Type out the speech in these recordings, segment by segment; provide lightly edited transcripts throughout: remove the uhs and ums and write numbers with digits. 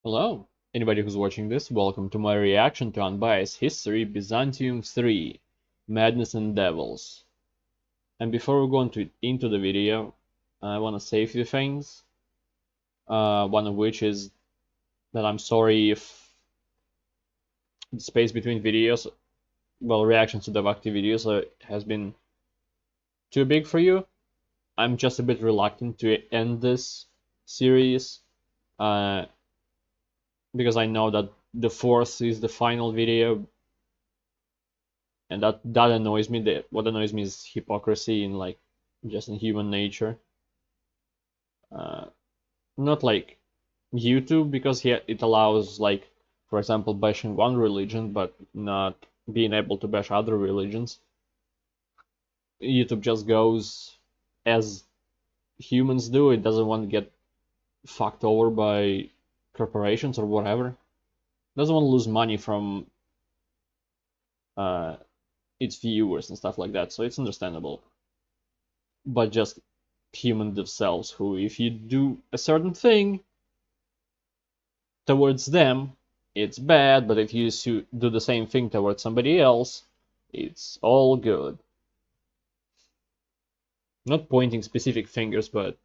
Hello, anybody who's watching this, welcome to my reaction to Unbiased History Byzantium 3, Madness and Devils. And before we go into the video, I want to say a few things. One of which is that I'm sorry if the space between videos, well, reactions to the Vakti videos has been too big for you. I'm just a bit reluctant to end this series, uh, because I know that the fourth is the final video, and that annoys me. What annoys me is hypocrisy in just in human nature. Uh, Not like YouTube, because it allows, for example, bashing one religion but not being able to bash other religions. YouTube just goes as humans do. It doesn't want to get fucked over by corporations or whatever. It doesn't want to lose money from its viewers and stuff like that, so it's understandable. But just human themselves, who, if you do a certain thing towards them, it's bad, but if you do the same thing towards somebody else, it's all good. Not pointing specific fingers, but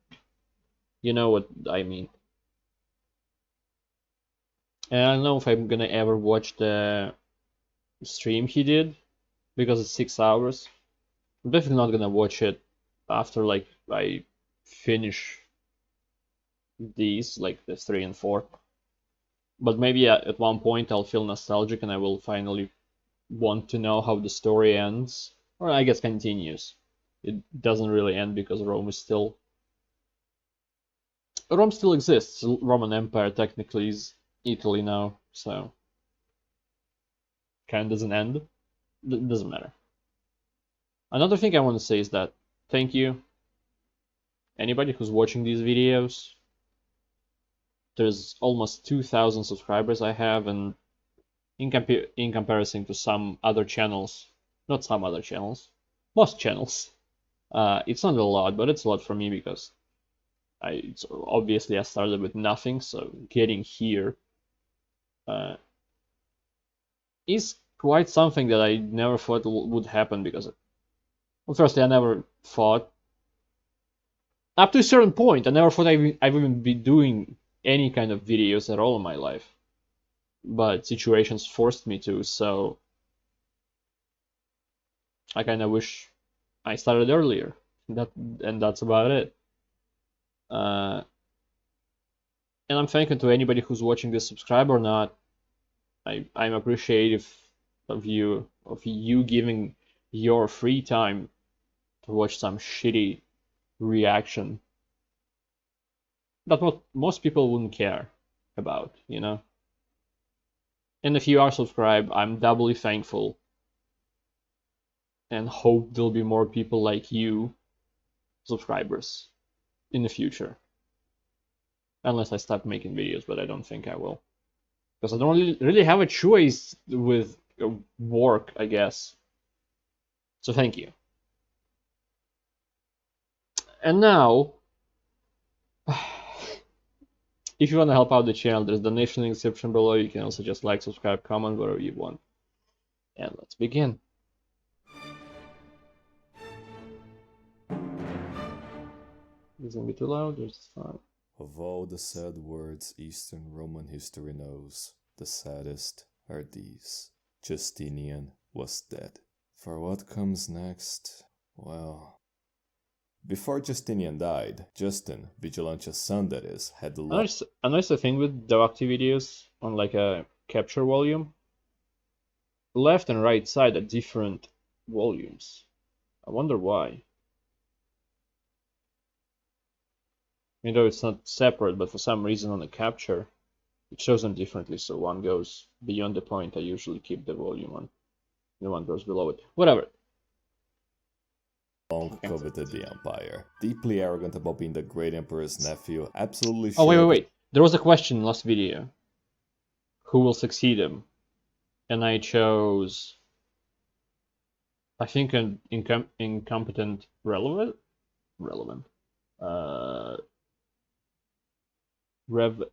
you know what I mean. And I don't know if I'm gonna ever watch the stream he did, because it's 6 hours. I'm definitely not gonna watch it after I finish these, like the 3 and 4. But maybe at one point I'll feel nostalgic and I will finally want to know how the story ends, or I guess continues. It doesn't really end because Rome still exists. Roman Empire technically is Italy now, so kind of doesn't end. Doesn't matter. Another thing I want to say is that thank you anybody who's watching these videos. There's almost 2,000 subscribers I have, and in comparison to some other channels, not some other channels, most channels, it's not a lot, but it's a lot for me because obviously I started with nothing, so getting here is quite something that I never thought would happen, because, well, firstly, I never thought, up to a certain point, I never thought I'd even be doing any kind of videos at all in my life. But situations forced me to, so I kind of wish I started earlier. And that's about it. And I'm thankful to anybody who's watching this, subscribe or not. I'm appreciative of you giving your free time to watch some shitty reaction that what most people wouldn't care about, you know? And if you are subscribed, I'm doubly thankful and hope there'll be more people like you, subscribers, in the future. Unless I stop making videos, but I don't think I will. Because I don't really have a choice with work, I guess. So thank you. And now, if you want to help out the channel, there's a donation in the description below. You can also just like, subscribe, comment, whatever you want. And let's begin. Is it gonna be too loud? It's fine. Of all the sad words Eastern Roman history knows, the saddest are these. Justinian was dead. For what comes next, well... Before Justinian died, Justin, Vigilantia's son that is, had the I noticed the thing with the Vakti videos on like a capture volume. Left and right side are different volumes. I wonder why. You know, it's not separate, but for some reason on the capture it shows them differently, so one goes beyond the point I usually keep the volume on. The one goes below it. Whatever. long coveted the empire. Deeply arrogant about being the great emperor's nephew, absolutely Oh, sure wait. There was a question in last video. Who will succeed him? And I chose, I think, an incompetent relevant? Rev...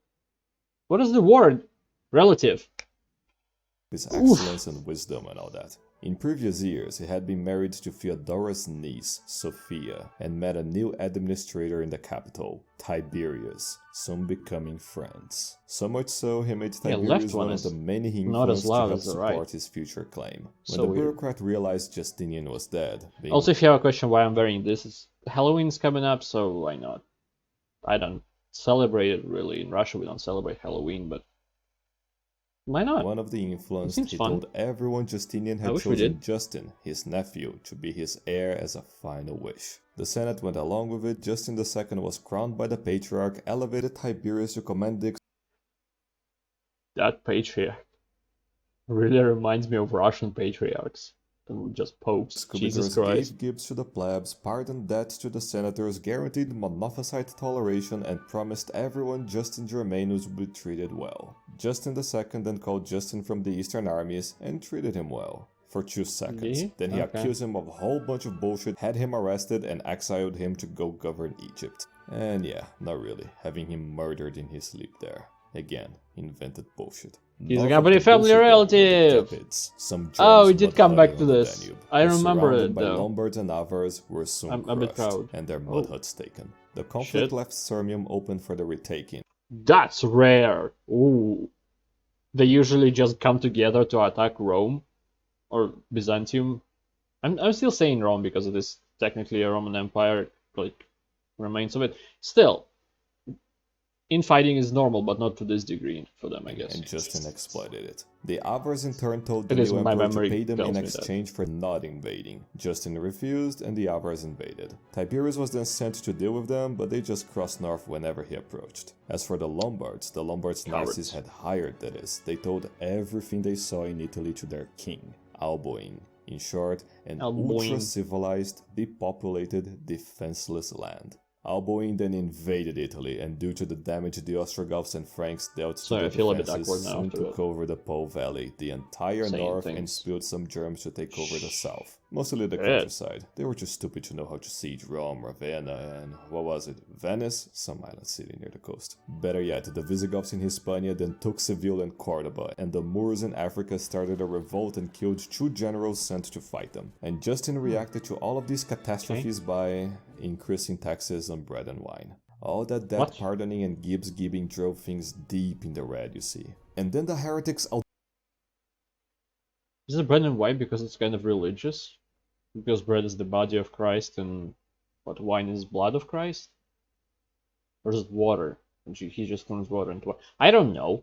What is the word? Relative. his excellence and wisdom and all that. In previous years, he had been married to Theodora's niece, Sophia, and met a new administrator in the capital, Tiberius, soon becoming friends. So much so, he made Tiberius one of the many he influenced to help support his future claim. When the bureaucrat realized Justinian was dead... Also, if you have a question why I'm wearing this, Halloween's coming up, so why not? I don't celebrate it really. In Russia, we don't celebrate Halloween, but why not? One of the influenced, he told everyone Justinian had chosen Justin, his nephew, to be his heir as a final wish. The Senate went along with it. Justin II was crowned by the Patriarch, elevated Tiberius to command the... That Patriarch really reminds me of Russian patriarchs. Just popes. Jesus Christ. Gave gifts to the plebs, pardoned debts to the senators, guaranteed Monophysite toleration, and promised everyone Justin Germanus would be treated well. Justin II then called Justin from the eastern armies and treated him well. For 2 seconds. Then he accused him of a whole bunch of bullshit, had him arrested, and exiled him to go govern Egypt. And yeah, not really, having him murdered in his sleep there. Again, invented bullshit. He's a company family relative! Oh, we did come back to this. I remember it though. Lombards and Avars were soon I'm a bit proud. And their mud huts taken. The conflict left Sirmium open for the retaking. That's rare! Ooh. They usually just come together to attack Rome. Or Byzantium. I'm still saying Rome because it is technically a Roman Empire, like, remains of it. Still, infighting is normal, but not to this degree for them, I guess. And Justin exploited it. The Avars in turn told the new emperor to pay them in exchange for not invading. Justin refused, and the Avars invaded. Tiberius was then sent to deal with them, but they just crossed north whenever he approached. As for the Lombards Nazis had hired, that is. They told everything they saw in Italy to their king, Alboin. In short, an ultra-civilized, depopulated, defenseless land. Alboin then invaded Italy, and due to the damage the Ostrogoths and Franks dealt to the defenses, soon took over the Po Valley, the entire north, and spilled some germs to take over the south. Mostly the countryside. They were too stupid to know how to siege Rome, Ravenna, and what was it? Venice? Some island city near the coast. Better yet, the Visigoths in Hispania then took Seville and Cordoba, and the Moors in Africa started a revolt and killed 2 generals sent to fight them. And Justin reacted to all of these catastrophes by increasing taxes on bread and wine. All that debt pardoning and Gibbs-gibbing drove things deep in the red, you see. And then the heretics... Is it bread and wine because it's kind of religious? Because bread is the body of Christ and wine is blood of Christ? Or is it water? And he just turns water into wine. I don't know.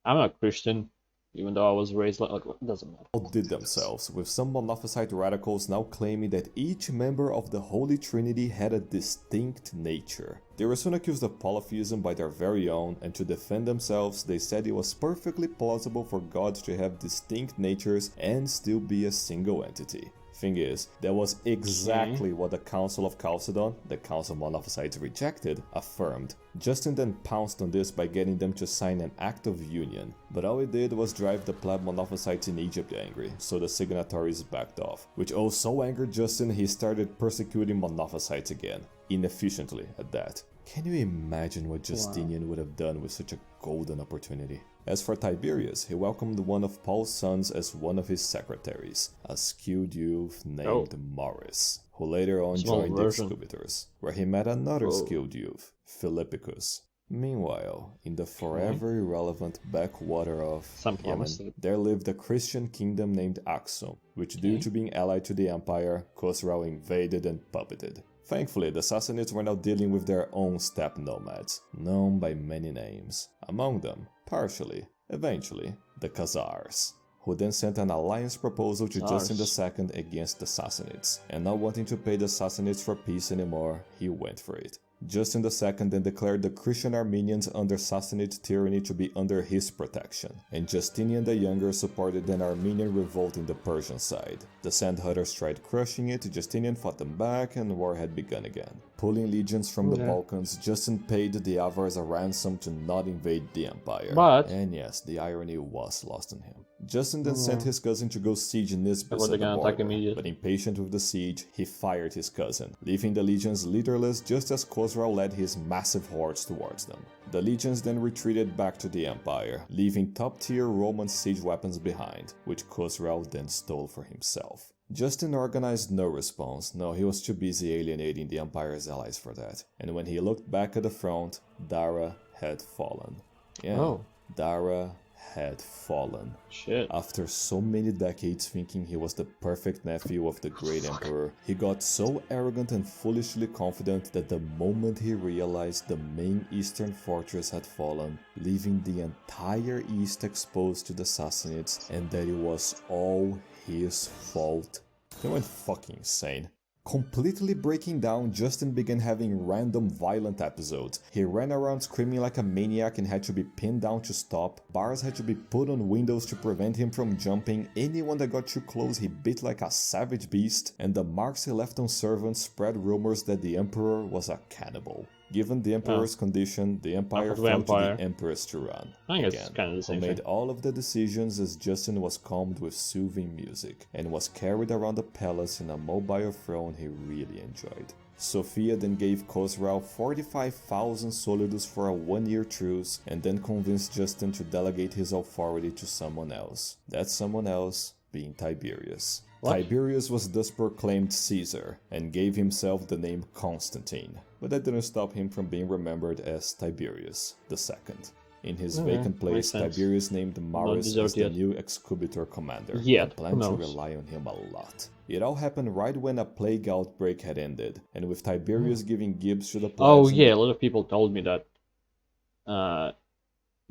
I'm a Christian, even though I was raised like it doesn't matter. Outdid themselves, with some Monophysite radicals now claiming that each member of the Holy Trinity had a distinct nature. They were soon accused of polytheism by their very own, and to defend themselves, they said it was perfectly plausible for gods to have distinct natures and still be a single entity. Thing is, that was exactly what the Council of Chalcedon, the Council Monophysites rejected, affirmed. Justin then pounced on this by getting them to sign an Act of Union, but all it did was drive the pleb Monophysites in Egypt angry, so the signatories backed off, which so angered Justin he started persecuting Monophysites again, inefficiently at that. Can you imagine what Justinian would have done with such a golden opportunity? As for Tiberius, he welcomed one of Paul's sons as one of his secretaries, a skilled youth named Maurice, who later on joined the Excubators, where he met another skilled youth, Philippicus. Meanwhile, in the forever irrelevant backwater of Yemen, there lived a Christian kingdom named Aksum, which due to being allied to the empire, Khosrau invaded and puppeted. Thankfully, the Sassanids were now dealing with their own steppe nomads, known by many names. Among them, partially, eventually, the Khazars, who then sent an alliance proposal to Justin II against the Sassanids. And not wanting to pay the Sassanids for peace anymore, he went for it. Justin II then declared the Christian Armenians under Sassanid tyranny to be under his protection, and Justinian the Younger supported an Armenian revolt in the Persian side. The Sandhunters tried crushing it, Justinian fought them back, and war had begun again. Pulling legions from the Balkans, Justin paid the Avars a ransom to not invade the empire. And yes, the irony was lost on him. Justin then sent his cousin to go siege Nisbis at the border, but impatient with the siege, he fired his cousin, leaving the legions leaderless just as Khosrau led his massive hordes towards them. The legions then retreated back to the empire, leaving top-tier Roman siege weapons behind, which Khosrau then stole for himself. Justin organized no response. No, he was too busy alienating the empire's allies for that. And when he looked back at the front, Dara had fallen. Yeah, Oh. Dara had fallen. Shit. After so many decades thinking he was the perfect nephew of the great emperor, he got so arrogant and foolishly confident that the moment he realized the main eastern fortress had fallen, leaving the entire east exposed to the Sassanids, and that it was all his fault, he went fucking insane. Completely breaking down, Justin began having random violent episodes. He ran around screaming like a maniac and had to be pinned down to stop. Bars had to be put on windows to prevent him from jumping. Anyone that got too close he bit like a savage beast. And the marks he left on servants spread rumors that the emperor was a cannibal. Given the emperor's condition, the empire fell to the empress to run. I think it's kind of the same who made thing. all of the decisions as Justin was calmed with soothing music, and was carried around the palace in a mobile throne he really enjoyed. Sophia then gave Khosrau 45,000 solidus for a one-year truce, and then convinced Justin to delegate his authority to someone else. That someone else being Tiberius. What? Tiberius was thus proclaimed Caesar, and gave himself the name Constantine, but that didn't stop him from being remembered as Tiberius II. In his vacant place, Tiberius named Maurice as the new excubitor commander, and planned to rely on him a lot. It all happened right when a plague outbreak had ended, and with Tiberius giving gifts to the plebs. Oh yeah, a lot of people told me that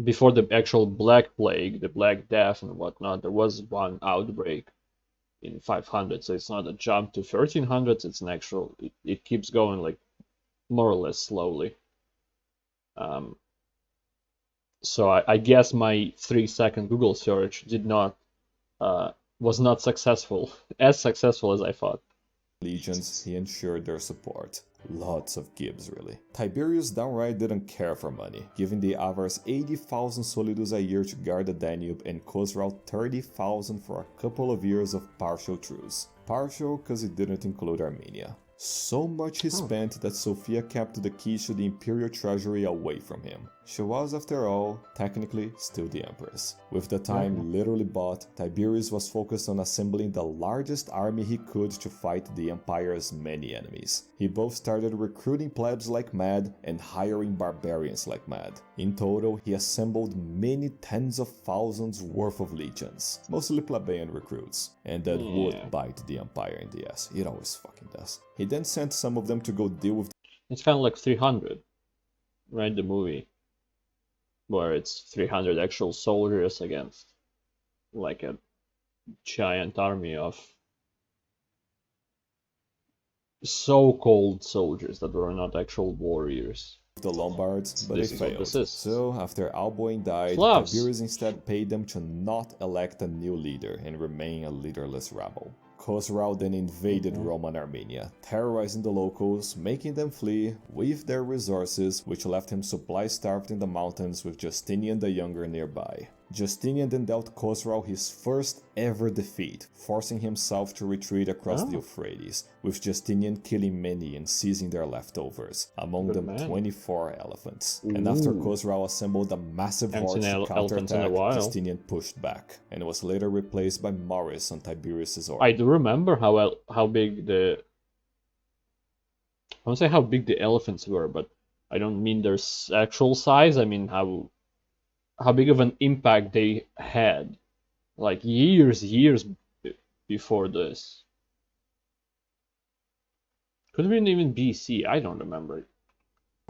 before the actual Black Plague, the Black Death and whatnot, there was one outbreak in 500, so it's not a jump to 1300s, it's an actual, it keeps going like more or less slowly. So I guess my 3-second Google search was not successful, as successful as I thought. Legions, he ensured their support. Lots of gibs, really. Tiberius downright didn't care for money, giving the Avars 80,000 solidus a year to guard the Danube and Khosrau 30,000 for a couple of years of partial truce. Partial because it didn't include Armenia. So much he spent that Sophia kept the keys to the imperial treasury away from him. She was, after all, technically still the empress. With the time literally bought, Tiberius was focused on assembling the largest army he could to fight the empire's many enemies. He both started recruiting plebs like mad and hiring barbarians like mad. In total, he assembled many tens of thousands worth of legions, mostly plebeian recruits, and that would bite the empire in the ass. It always fucking does. He then sent some of them to go deal with. It's kind of like 300, right? The movie, where it's 300 actual soldiers against like a giant army of so-called soldiers that were not actual warriors. The Lombards, but they failed. So, after Alboin died, Slavs. Tiberius instead paid them to not elect a new leader and remain a leaderless rebel. Khosrau then invaded Roman Armenia, terrorizing the locals, making them flee with their resources, which left him supply-starved in the mountains with Justinian the Younger nearby. Justinian then dealt Khosrau his first ever defeat, forcing himself to retreat across the Euphrates, with Justinian killing many and seizing their leftovers, among them 24 elephants. And after Khosrau assembled a massive horde to counterattack, Justinian pushed back, and was later replaced by Maurice on Tiberius's order. I do remember how big the... I won't say how big the elephants were, but I don't mean their actual size, I mean how big of an impact they had, like years before this. Could have been even BC, I don't remember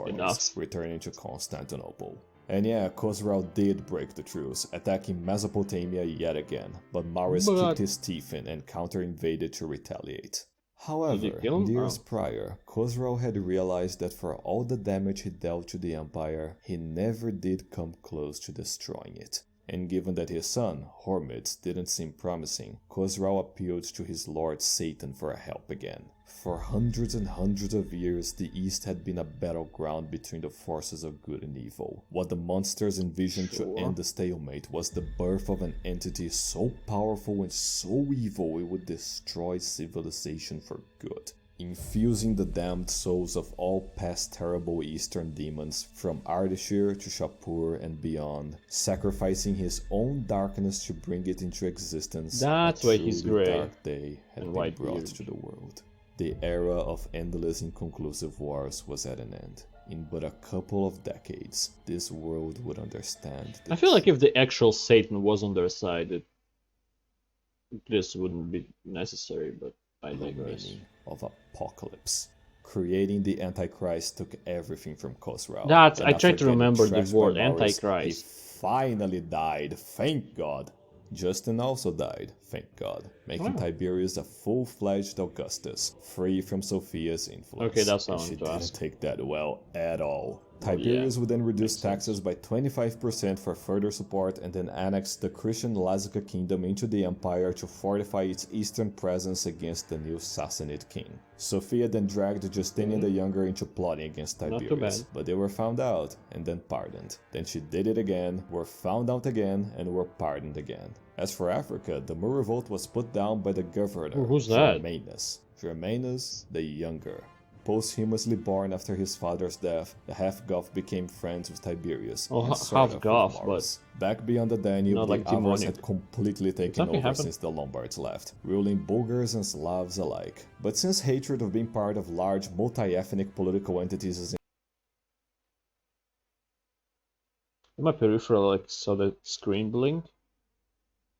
enough. Returning to Constantinople. And yeah, Khosrau did break the truce, attacking Mesopotamia yet again, but Maurice kicked his teeth in and counter-invaded to retaliate. However, years prior, Khosrau had realized that for all the damage he dealt to the empire, he never did come close to destroying it. And given that his son, Hormizd, didn't seem promising, Khosrau appealed to his lord Satan for help again. For hundreds and hundreds of years, the East had been a battleground between the forces of good and evil. What the monsters envisioned to end the stalemate was the birth of an entity so powerful and so evil it would destroy civilization for good. infusing the damned souls of all past terrible eastern demons from Ardashir to Shapur and beyond, sacrificing his own darkness to bring it into existence. That's why he's truly grey dark day had and been white brought beard. to the world. The era of endless inconclusive wars was at an end. In but a couple of decades, this world would understand this. I feel like if the actual Satan was on their side, this wouldn't be necessary, but I digress. Meaning of apocalypse. Creating the Antichrist took everything from Khosrau. That's, And I after tried to getting remember the trashed by word Maurice, Antichrist. He finally died, thank God. Justin also died, thank God, making Tiberius a full-fledged Augustus, free from Sophia's influence. Okay, that's and not she to didn't ask. take that well at all. Tiberius would then reduce taxes by 25% for further support and then annex the Christian Lazica kingdom into the empire to fortify its eastern presence against the new Sassanid king. Sophia then dragged Justinian the Younger into plotting against Tiberius, but they were found out and then pardoned. Then she did it again, were found out again, and were pardoned again. As for Africa, the Moor revolt was put down by the governor, who's that? Germanus the Younger. Posthumously born after his father's death, the half-Goth became friends with Tiberius. Oh, and sort of with half-Goth, Maurice. Back beyond the Danube, not the like Avars demonic. had completely taken Something over happened? since the Lombards left, ruling Bulgars and Slavs alike. But since hatred of being part of large, multi-ethnic political entities is In my peripheral, like, saw the screen blink.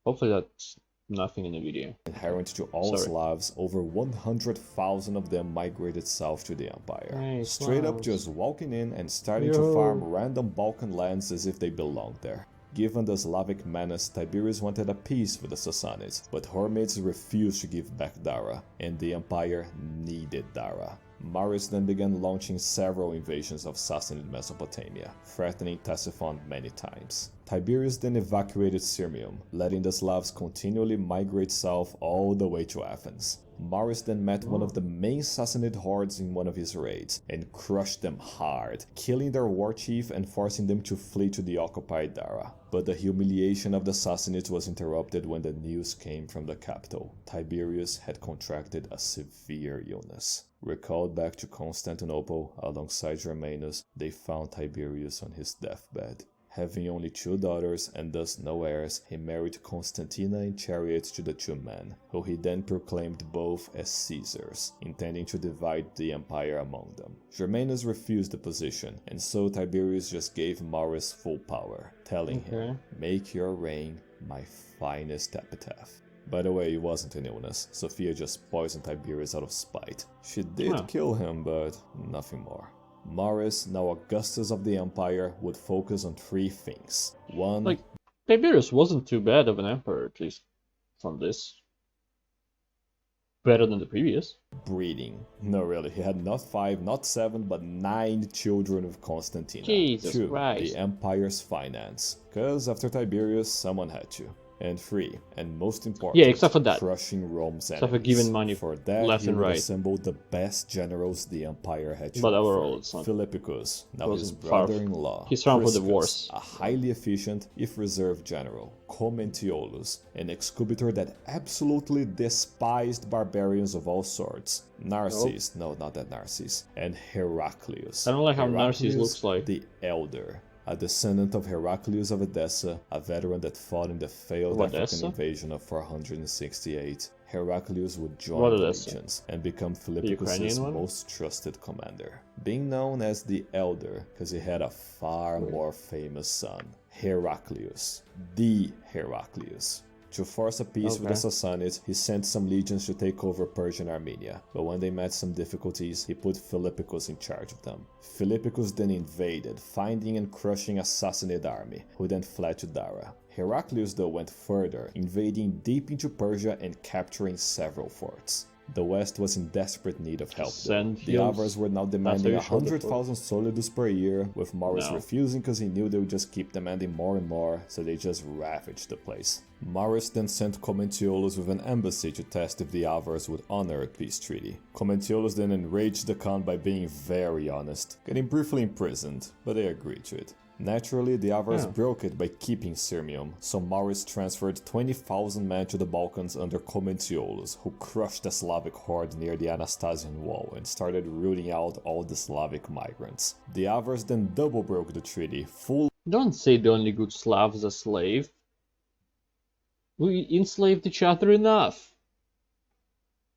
Hopefully that's nothing in the video. inherent to all Slavs, over 100,000 of them migrated south to the empire. Hey, Straight up Slavs. just walking in and starting to farm random Balkan lands as if they belonged there. Given the Slavic menace, Tiberius wanted a peace with the Sassanids, but Hormids refused to give back Dara, and the empire needed Dara. Maurice then began launching several invasions of Sassanid Mesopotamia, threatening Ctesiphon many times. Tiberius then evacuated Sirmium, letting the Slavs continually migrate south all the way to Athens. Maurice then met one of the main Sassanid hordes in one of his raids, and crushed them hard, killing their war chief and forcing them to flee to the occupied Dara. But the humiliation of the Sassanids was interrupted when the news came from the capital. Tiberius had contracted a severe illness. Recalled back to Constantinople alongside Germanus, they found Tiberius on his deathbed. Having only 2 daughters and thus no heirs, he married Constantina in chariot to the 2 men, who he then proclaimed both as Caesars, intending to divide the empire among them. Germanus refused the position, and so Tiberius just gave Maurice full power, telling him, "Make your reign my finest epitaph." By the way, it wasn't an illness. Sophia just poisoned Tiberius out of spite. She did kill him, but nothing more. Maurice, now Augustus of the Empire, would focus on 3 things. 1. Like, Tiberius wasn't too bad of an emperor, at least from this. Better than the previous. Breeding. No, really, he had not 5, not 7, but 9 children with Constantina. Jesus 2. Christ. The Empire's finance. Cause after Tiberius, someone had to. And 3, and most important, except for that. crushing Rome's Except for enemies. giving money For that, left he and would right. assemble the best generals the Empire had to But offer. overall, it's not. Philippicus, now his wasn't far. brother-in-law. He's from for Priscus, divorce. a highly efficient, if reserved general. Commentiolus, an excubitor that absolutely despised barbarians of all sorts. Narses, no, not that Narses. And Heraclius. I don't like how Narses Heraclius looks like. the Elder. A descendant of Heraclius of Edessa, a veteran that fought in the failed African invasion of 468, Heraclius would join the legions and become Philippicus' most trusted commander. Being known as the Elder because he had a far more famous son, Heraclius, the Heraclius. To force a peace with the Sassanids, he sent some legions to take over Persia and Armenia, but when they met some difficulties, he put Philippicus in charge of them. Philippicus then invaded, finding and crushing a Sassanid army, who then fled to Dara. Heraclius though went further, invading deep into Persia and capturing several forts. The West was in desperate need of help. The Avars were now demanding 100,000 solidus per year, with Maurice refusing because he knew they would just keep demanding more and more, so they just ravaged the place. Maurice then sent Commentiolus with an embassy to test if the Avars would honor a peace treaty. Commentiolus then enraged the Khan by being very honest, getting briefly imprisoned, but they agreed to it. Naturally, the Avars broke it by keeping Sirmium, so Maurice transferred 20,000 men to the Balkans under Commentiolus, who crushed the Slavic horde near the Anastasian Wall and started rooting out all the Slavic migrants. The Avars then double broke the treaty, Don't say the only good Slav is a slave. We enslaved each other enough.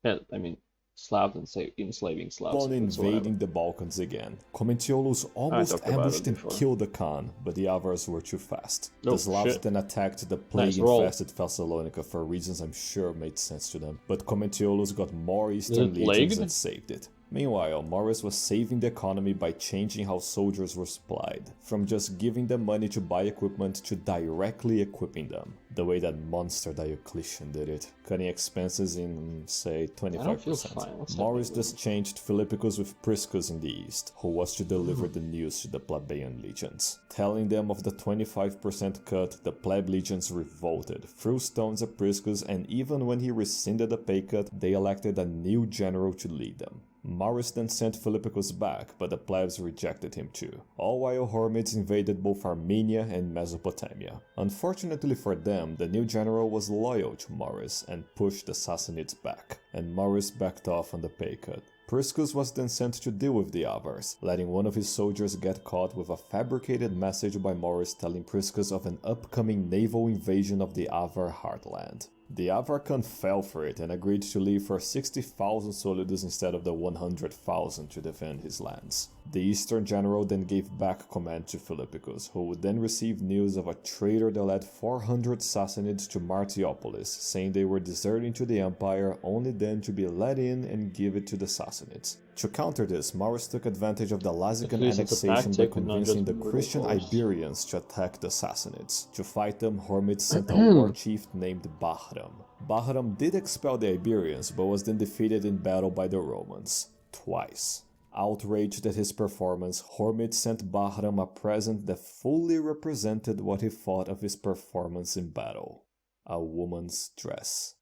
I mean, Slavs and enslaving Slavs. on invading the Balkans again. Commentiolus almost ambushed and killed the Khan, but the Avars were too fast. The Slavs then attacked the plague-infested Thessalonica for reasons I'm sure made sense to them, but Commentiolus got more eastern legions and saved it. Meanwhile, Maurice was saving the economy by changing how soldiers were supplied, from just giving them money to buy equipment to directly equipping them, the way that monster Diocletian did it, cutting expenses in, say, 25%. Maurice just changed Philippicus with Priscus in the east, who was to deliver the news to the plebeian legions. Telling them of the 25% cut, the pleb legions revolted, threw stones at Priscus, and even when he rescinded the pay cut, they elected a new general to lead them. Maurice then sent Philippicus back, but the plebs rejected him too, all while Hormides invaded both Armenia and Mesopotamia. Unfortunately for them, the new general was loyal to Maurice and pushed the Sassanids back, and Maurice backed off on the pay cut. Priscus was then sent to deal with the Avars, letting one of his soldiers get caught with a fabricated message by Maurice telling Priscus of an upcoming naval invasion of the Avar heartland. The Avar Khan fell for it and agreed to leave for 60,000 soldiers instead of the 100,000 to defend his lands. The eastern general then gave back command to Philippicus, who would then receive news of a traitor that led 400 Sassanids to Martiopolis, saying they were deserting to the empire only then to be let in and give it to the Sassanids. To counter this, Maurice took advantage of the Lazican annexation by convincing the Christian Iberians to attack the Sassanids. To fight them, Hormizd sent a war chief named Bahram. Bahram did expel the Iberians, but was then defeated in battle by the Romans. Twice. Outraged at his performance, Hormizd sent Bahram a present that fully represented what he thought of his performance in battle: a woman's dress.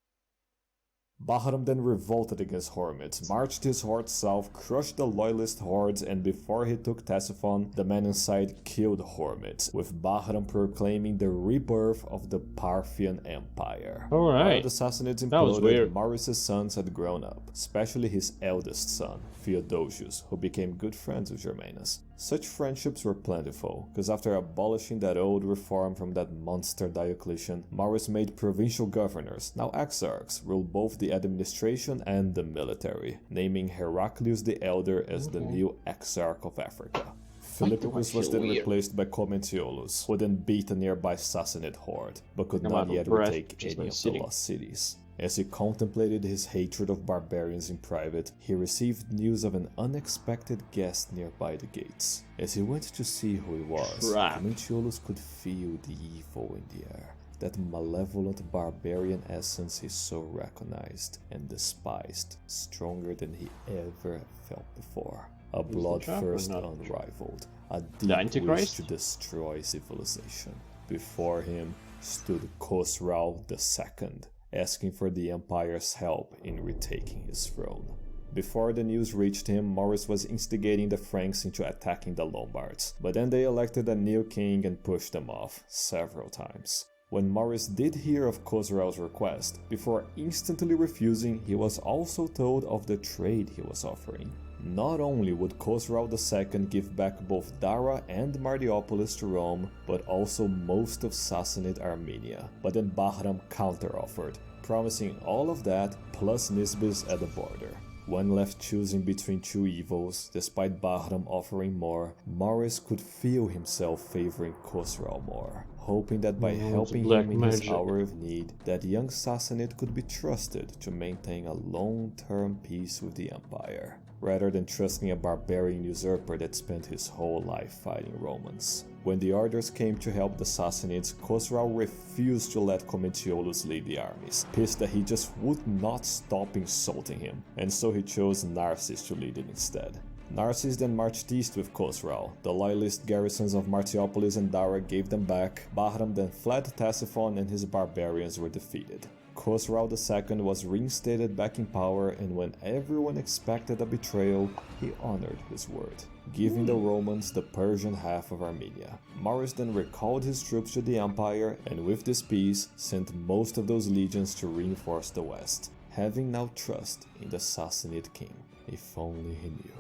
Bahram then revolted against Hormizd, marched his hordes south, crushed the loyalist hordes, and before he took Ctesiphon, the men inside killed Hormizd, with Bahram proclaiming the rebirth of the Parthian Empire. Alright, While the Sassanids imploded, Maurice's sons had grown up, especially his eldest son, Theodosius, who became good friends with Germanus. Such friendships were plentiful, because after abolishing that old reform from that monster Diocletian, Maurice made provincial governors, now exarchs, rule both the administration and the military, naming Heraclius the Elder as the new exarch of Africa. Philippicus was then replaced by Commentiolus, who then beat a nearby Sassanid horde, but could not yet retake any of the lost cities. As he contemplated his hatred of barbarians in private, he received news of an unexpected guest nearby the gates. As he went to see who he was, Commentiolus could feel the evil in the air, that malevolent barbarian essence he so recognized and despised, stronger than he ever felt before. A bloodthirst unrivaled, a deep wish to destroy civilization. Before him stood Khosrau II, asking for the Empire's help in retaking his throne. Before the news reached him, Maurice was instigating the Franks into attacking the Lombards, but then they elected a new king and pushed them off several times. When Maurice did hear of Khosrau's request, before instantly refusing, he was also told of the trade he was offering. Not only would Khosrau II give back both Dara and Martiopolis to Rome, but also most of Sassanid Armenia. But then Bahram counter-offered, promising all of that plus Nisibis at the border. When left choosing between two evils, despite Bahram offering more, Maurice could feel himself favoring Khosrau more, hoping that by helping him in his hour of need, that young Sassanid could be trusted to maintain a long-term peace with the empire, rather than trusting a barbarian usurper that spent his whole life fighting Romans. When the orders came to help the Sassanids, Khosrau refused to let Commentiolus lead the armies, pissed that he just would not stop insulting him, and so he chose Narses to lead it instead. Narses then marched east with Khosrau. The loyalist garrisons of Martiopolis and Dara gave them back. Bahram then fled Ctesiphon and his barbarians were defeated. Khosrau II was reinstated back in power, and when everyone expected a betrayal, he honored his word. giving the Romans the Persian half of Armenia. Maurice then recalled his troops to the empire and with this peace sent most of those legions to reinforce the west, having now trust in the Sassanid king. If only he knew.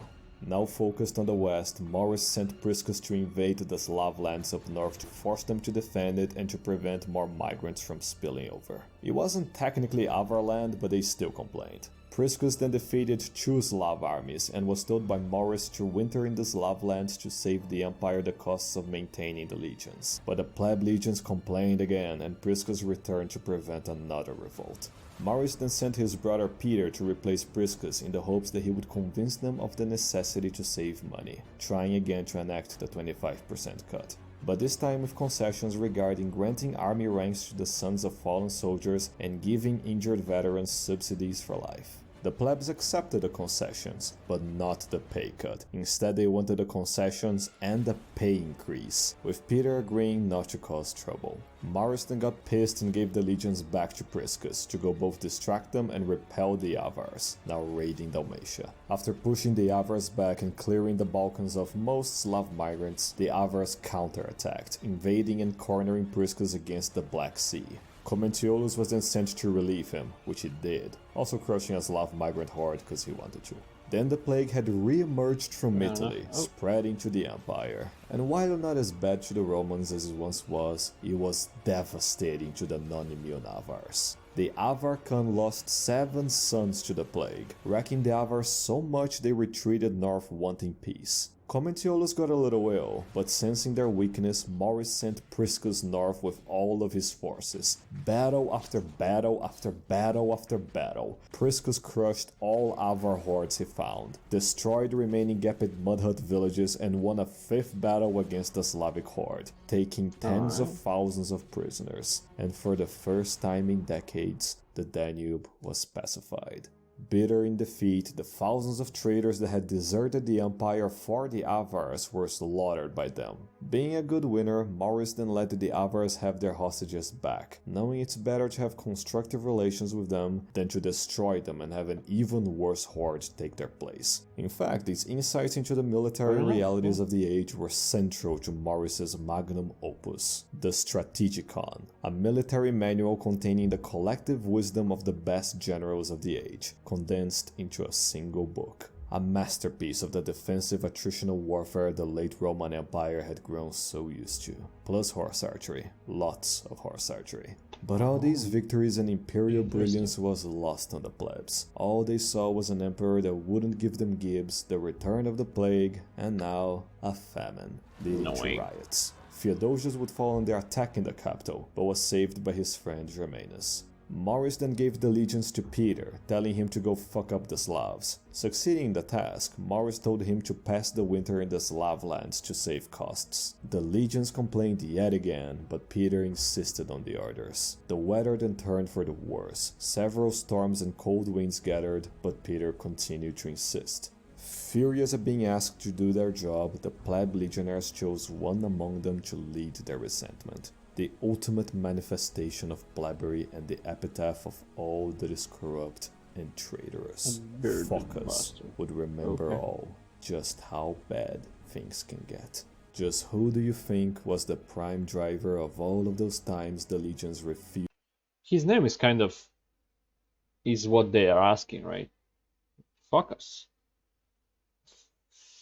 Now focused on the west, Maurice sent Priscus to invade the Slav lands up north to force them to defend it and to prevent more migrants from spilling over. It wasn't technically Avar land, but they still complained. Priscus then defeated 2 Slav armies and was told by Maurice to winter in the Slav lands to save the empire the costs of maintaining the legions. But the pleb legions complained again and Priscus returned to prevent another revolt. Maurice then sent his brother Peter to replace Priscus in the hopes that he would convince them of the necessity to save money, trying again to enact the 25% cut. But this time with concessions regarding granting army ranks to the sons of fallen soldiers and giving injured veterans subsidies for life. The plebs accepted the concessions, but not the pay cut. Instead, they wanted the concessions and the pay increase, with Peter agreeing not to cause trouble. Maurice then got pissed and gave the legions back to Priscus to go both distract them and repel the Avars, now raiding Dalmatia. After pushing the Avars back and clearing the Balkans of most Slav migrants, the Avars counterattacked, invading and cornering Priscus against the Black Sea. Commentiolus was then sent to relieve him, which he did, also crushing a Slav migrant horde because he wanted to. Then the plague had re-emerged from Italy, spreading to the empire. And while not as bad to the Romans as it once was, it was devastating to the non-immune Avars. The Avar Khan lost 7 sons to the plague, wrecking the Avars so much they retreated north wanting peace. Commentiolus got a little ill, but sensing their weakness, Maurice sent Priscus north with all of his forces. Battle after battle after battle after battle, Priscus crushed all Avar hordes he found, destroyed remaining Gepid mud hut villages and won a 5th battle against the Slavic horde, taking tens of thousands of prisoners. And for the first time in decades, the Danube was pacified. Bitter in defeat, the thousands of traders that had deserted the empire for the Avars were slaughtered by them. Being a good winner, Maurice then let the Avars have their hostages back, knowing it's better to have constructive relations with them than to destroy them and have an even worse horde take their place. In fact, these insights into the military realities of the age were central to Maurice's magnum opus, the Strategicon, a military manual containing the collective wisdom of the best generals of the age, condensed into a single book. A masterpiece of the defensive attritional warfare the late Roman Empire had grown so used to. Plus horse archery. Lots of horse archery. But all these victories and imperial brilliance was lost on the plebs. All they saw was an emperor that wouldn't give them gibs, the return of the plague, and now a famine, leading to riots. Theodosius would fall under attack in the capital, but was saved by his friend Germanus. Maurice then gave the legions to Peter, telling him to go fuck up the Slavs. Succeeding in the task, Maurice told him to pass the winter in the Slav lands to save costs. The legions complained yet again, but Peter insisted on the orders. The weather then turned for the worse. Several storms and cold winds gathered, but Peter continued to insist. Furious at being asked to do their job, the pleb legionnaires chose one among them to lead their resentment. The ultimate manifestation of blabbery and the epitaph of all that is corrupt and traitorous. Phocas would remember all, just how bad things can get. Just who do you think was the prime driver of all of those times the legions refused? His name is kind of... is what they are asking, right? Phocas.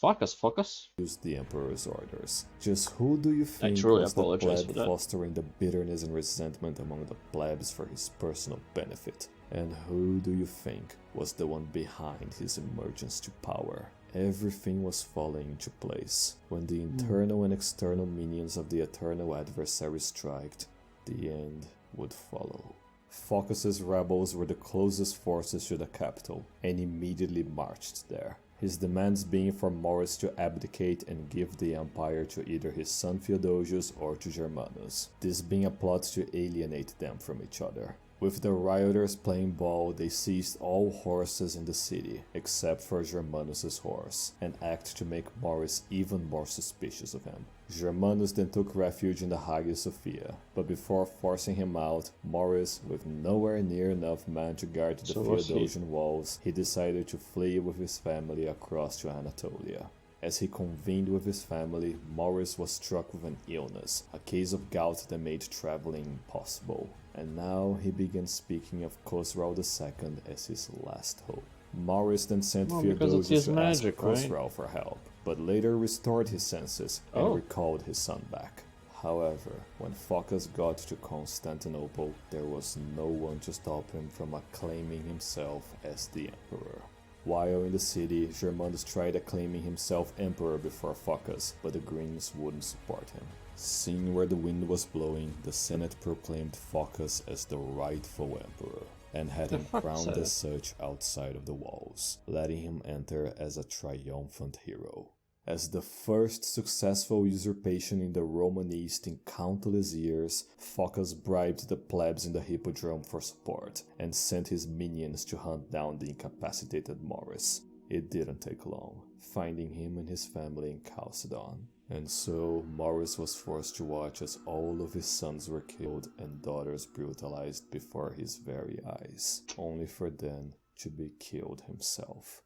Phocas? Used the emperor's orders. Just who do you think was the pleb fostering the bitterness and resentment among the plebs for his personal benefit? And who do you think was the one behind his emergence to power? Everything was falling into place. When the internal and external minions of the eternal adversary striked, the end would follow. Phocas's rebels were the closest forces to the capital, and immediately marched there. His demands being for Maurice to abdicate and give the empire to either his son Theodosius or to Germanus, this being a plot to alienate them from each other. With the rioters playing ball, they seized all horses in the city, except for Germanus' horse, an act to make Maurice even more suspicious of him. Germanus then took refuge in the Hagia Sophia, but before forcing him out, Maurice, with nowhere near enough men to guard the Theodosian walls, he decided to flee with his family across to Anatolia. As he convened with his family, Maurice was struck with an illness, a case of gout that made traveling impossible. And now he began speaking of Khosrau II as his last hope. Maurice then sent Theodosius to ask Khosrau for help, but later restored his senses and recalled his son back. However, when Phocas got to Constantinople, there was no one to stop him from acclaiming himself as the emperor. While in the city, Germanus tried acclaiming himself emperor before Phocas, but the Greens wouldn't support him. Seeing where the wind was blowing, the Senate proclaimed Phocas as the rightful emperor, and had him crowned as such outside of the walls, letting him enter as a triumphant hero. As the first successful usurpation in the Roman East in countless years, Phocas bribed the plebs in the Hippodrome for support, and sent his minions to hunt down the incapacitated Maurice. It didn't take long, finding him and his family in Chalcedon. And so, Maurice was forced to watch as all of his sons were killed and daughters brutalized before his very eyes, only for then to be killed himself.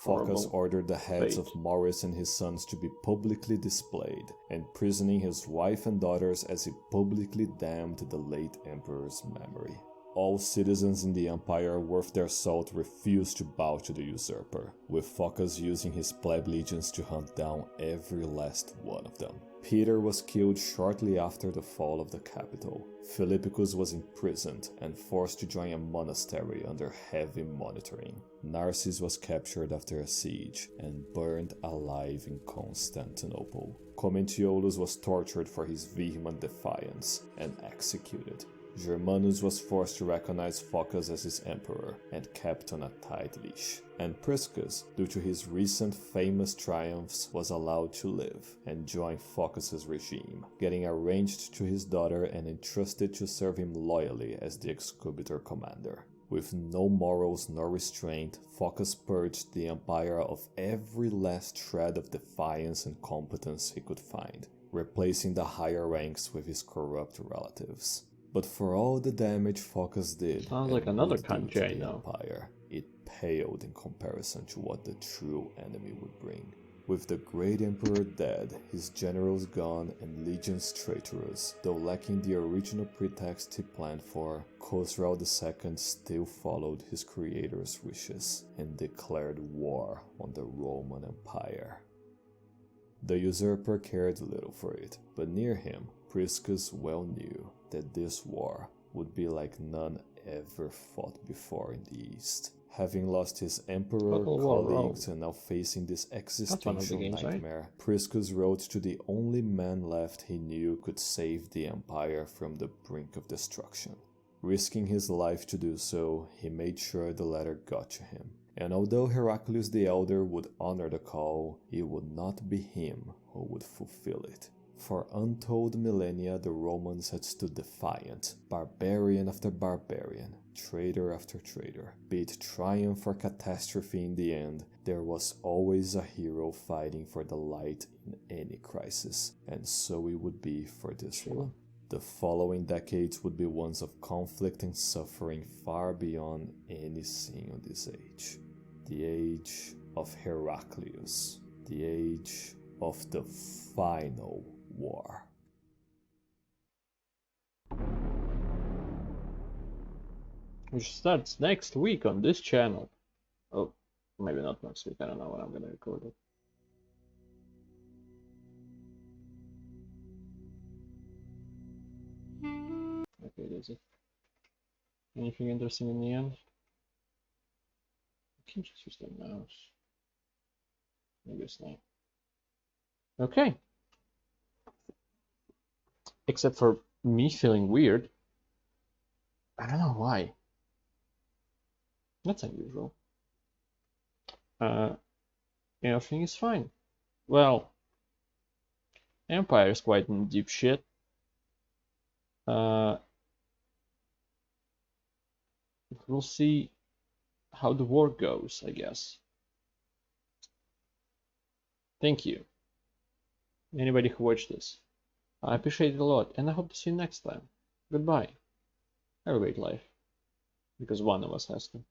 Phocas ordered the heads of Maurice and his sons to be publicly displayed, imprisoning his wife and daughters as he publicly damned the late emperor's memory. All citizens in the empire worth their salt refused to bow to the usurper, with Phocas using his pleb legions to hunt down every last one of them. Peter was killed shortly after the fall of the capital. Philippicus was imprisoned and forced to join a monastery under heavy monitoring. Narses was captured after a siege and burned alive in Constantinople. Commentiolus was tortured for his vehement defiance and executed. Germanus was forced to recognize Phocas as his emperor and kept on a tight leash. And Priscus, due to his recent famous triumphs, was allowed to live and join Phocas's regime, getting arranged to his daughter and entrusted to serve him loyally as the excubitor commander. With no morals nor restraint, Phocas purged the empire of every last shred of defiance and competence he could find, replacing the higher ranks with his corrupt relatives. But for all the damage Phocas did Sounds like another country I know. Empire, it paled in comparison to what the true enemy would bring. With the great emperor dead, his generals gone, and legions traitorous, though lacking the original pretext he planned for, Khosrau II still followed his creator's wishes and declared war on the Roman Empire. The usurper cared little for it, but near him, Priscus well knew that this war would be like none ever fought before in the East. Having lost his emperor, colleagues, and now facing this existential nightmare, Priscus wrote to the only man left he knew could save the empire from the brink of destruction. Risking his life to do so, he made sure the letter got to him. And although Heraclius the Elder would honor the call, it would not be him who would fulfill it. For untold millennia the Romans had stood defiant, barbarian after barbarian, traitor after traitor. Be it triumph or catastrophe in the end, there was always a hero fighting for the light in any crisis, and so it would be for this one. The following decades would be ones of conflict and suffering far beyond any seen on this age. The age of Heraclius, the age of the final war. Which starts next week on this channel. Oh, maybe not next week. I don't know when I'm gonna record it. Okay, that's it. Anything interesting in the end? I can just use the mouse. I guess not. Okay. Except for me feeling weird. I don't know why. That's unusual. Everything is fine. Well, Empire is quite in deep shit. We'll see how the war goes, I guess. Thank you, anybody who watched this. I appreciate it a lot, and I hope to see you next time. Goodbye. Have a great life, because one of us has to.